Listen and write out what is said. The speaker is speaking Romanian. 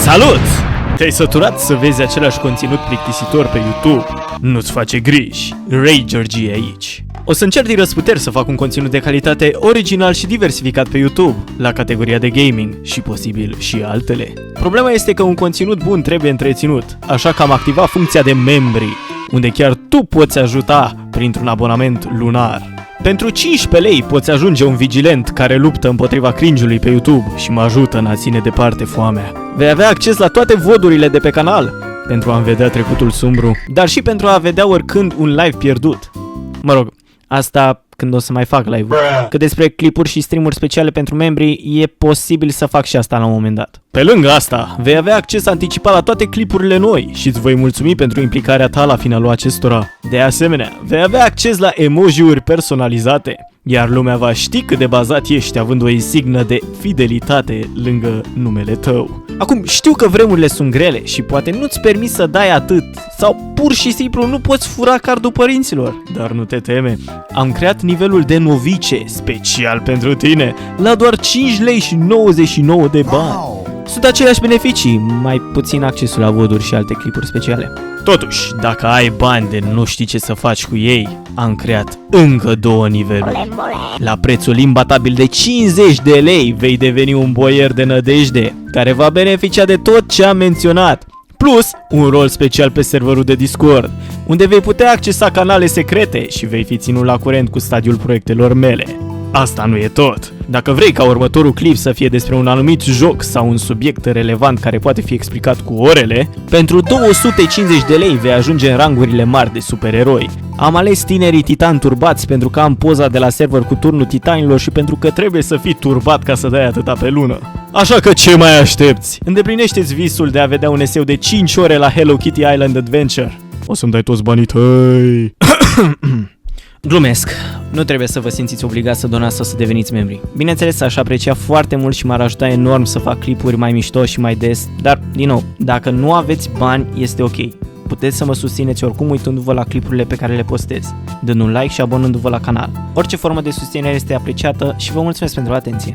Salut! Te-ai săturat să vezi același conținut plictisitor pe YouTube? Nu-ți face griji, Ray Georgie aici. O să încerc din răsputeri să fac un conținut de calitate original și diversificat pe YouTube, la categoria de gaming și posibil și altele. Problema este că un conținut bun trebuie întreținut, așa că am activat funcția de membri, unde chiar tu poți ajuta printr-un abonament lunar. Pentru 15 lei poți ajunge un vigilent care luptă împotriva cringe-ului pe YouTube și mă ajută în a ține departe foamea. Vei avea acces la toate vodurile de pe canal, pentru a-mi vedea trecutul sumbru, dar și pentru a vedea oricând un live pierdut. Mă rog, asta când o să mai fac live-uri. Că despre clipuri și streamuri speciale pentru membri e posibil să fac și asta la un moment dat. Pe lângă asta, vei avea acces anticipat la toate clipurile noi și îți voi mulțumi pentru implicarea ta la finalul acestora. De asemenea, vei avea acces la emoji-uri personalizate, iar lumea va ști cât de bazat ești având o insignă de fidelitate lângă numele tău. Acum, știu că vremurile sunt grele și poate nu-ți permiți să dai atât sau pur și simplu nu poți fura cardul părinților, dar nu te teme. Am creat nivelul de novice special pentru tine la doar 5 lei și 99 de bani. Sunt aceleași beneficii, mai puțin accesul la voduri și alte clipuri speciale. Totuși, dacă ai bani de nu știi ce să faci cu ei, am creat încă 2 niveluri. La prețul imbatabil de 50 de lei vei deveni un boier de nădejde, care va beneficia de tot ce am menționat, plus un rol special pe serverul de Discord, unde vei putea accesa canale secrete și vei fi ținut la curent cu stadiul proiectelor mele. Asta nu e tot. Dacă vrei ca următorul clip să fie despre un anumit joc sau un subiect relevant care poate fi explicat cu orele, pentru 250 de lei vei ajunge în rangurile mari de supereroi. Am ales tinerii titani turbați pentru că am poza de la server cu turnul titanilor și pentru că trebuie să fii turbat ca să dai atâta pe lună. Așa că ce mai aștepți? Îndeplinește-ți visul de a vedea un eseu de 5 ore la Hello Kitty Island Adventure. O să-mi dai toți banii tăi. Glumesc. Nu trebuie să vă simțiți obligați să donați sau să deveniți membri. Bineînțeles, aș aprecia foarte mult și m-ar ajuta enorm să fac clipuri mai mișto și mai des, dar, din nou, dacă nu aveți bani, este ok. Puteți să mă susțineți oricum uitându-vă la clipurile pe care le postez, dând un like și abonându-vă la canal. Orice formă de susținere este apreciată și vă mulțumesc pentru atenție.